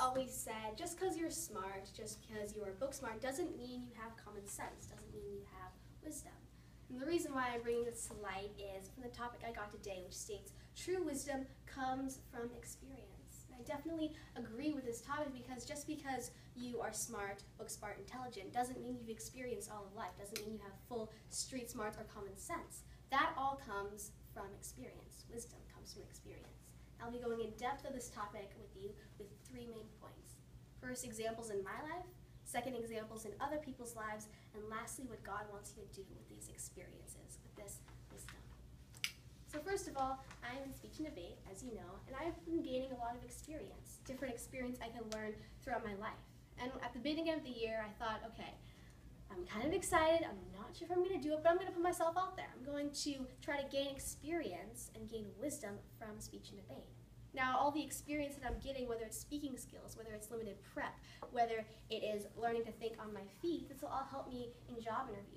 always said, just because you're smart, just because you're book smart, doesn't mean you have common sense, doesn't mean you have wisdom. And the reason why I'm bringing this to light is from the topic I got today, which states, true wisdom comes from experience. And I definitely agree with this topic because just because you are smart, book smart, intelligent, doesn't mean you've experienced all of life, doesn't mean you have full street smarts or common sense. That all comes from experience. Wisdom comes from experience. I'll be going in depth of this topic with you with 3 main points. First, examples in my life. Second, examples in other people's lives. And lastly, what God wants you to do with these experiences, with this wisdom. So first of all, I'm in speech and debate, as you know, and I've been gaining a lot of experience, different experience I can learn throughout my life. And at the beginning of the year, I thought, okay, I'm kind of excited, I'm not sure if I'm going to do it, but I'm going to put myself out there. I'm going to try to gain experience and gain wisdom from speech and debate. Now, all the experience that I'm getting, whether it's speaking skills, whether it's limited prep, whether it is learning to think on my feet, this will all help me in job interviews.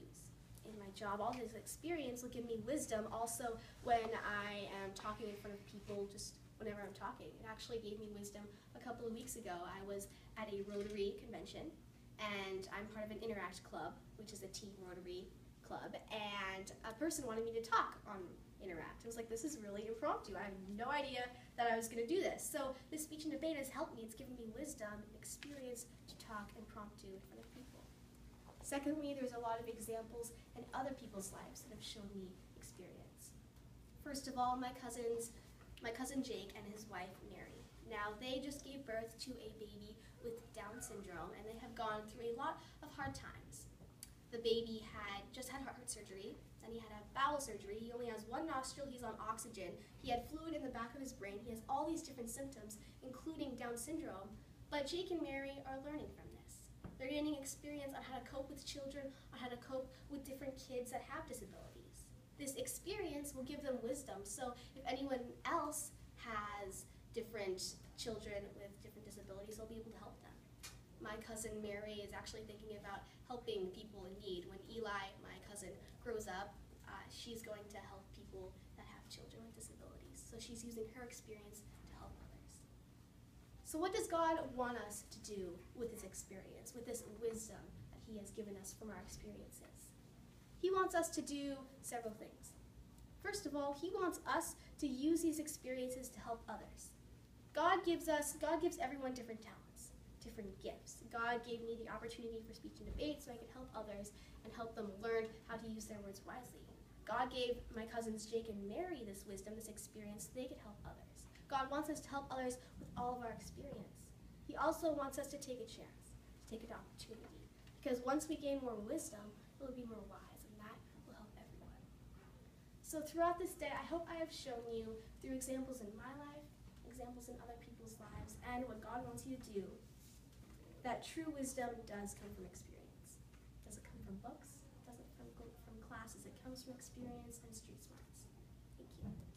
In my job, all this experience will give me wisdom also when I am talking in front of people, just whenever I'm talking. It actually gave me wisdom a couple of weeks ago. I was at a Rotary convention, and I'm part of an Interact club, which is a team Rotary club, and a person wanted me to talk on Interact. I was like, this is really impromptu. I have no idea that I was going to do this. So this speech and debate has helped me. It's given me wisdom and experience to talk impromptu in front of people. Secondly, there's a lot of examples in other people's lives that have shown me experience. First of all, my cousin Jake and his wife Mary. Now, they just gave birth to a baby with Down syndrome, and they have gone through a lot of hard times. The baby had just had heart surgery, then he had a bowel surgery. He only has one nostril, he's on oxygen. He had fluid in the back of his brain. He has all these different symptoms, including Down syndrome. But Jake and Mary are learning from this. They're gaining experience on how to cope with children, on how to cope with different kids that have disabilities. This experience will give them wisdom, so if anyone else has different children with different disabilities, they'll be able to help them. My cousin Mary is actually thinking about helping people in need. When Eli, my cousin, grows up, she's going to help people that have children with disabilities. So she's using her experience to help others. So what does God want us to do with this experience, with this wisdom that He has given us from our experiences? He wants us to do several things. First of all, He wants us to use these experiences to help others. God gives everyone different talents, different gifts. God gave me the opportunity for speech and debate so I could help others and help them learn how to use their words wisely. God gave my cousins Jake and Mary this wisdom, this experience, so they could help others. God wants us to help others with all of our experience. He also wants us to take a chance, to take an opportunity. Because once we gain more wisdom, we'll be more wise, and that will help everyone. So throughout this day, I hope I have shown you, through examples in my life, examples in other people's lives, and what God wants you to do, that true wisdom does come from experience. It doesn't come from books, it doesn't come from classes, it comes from experience and street smarts. Thank you.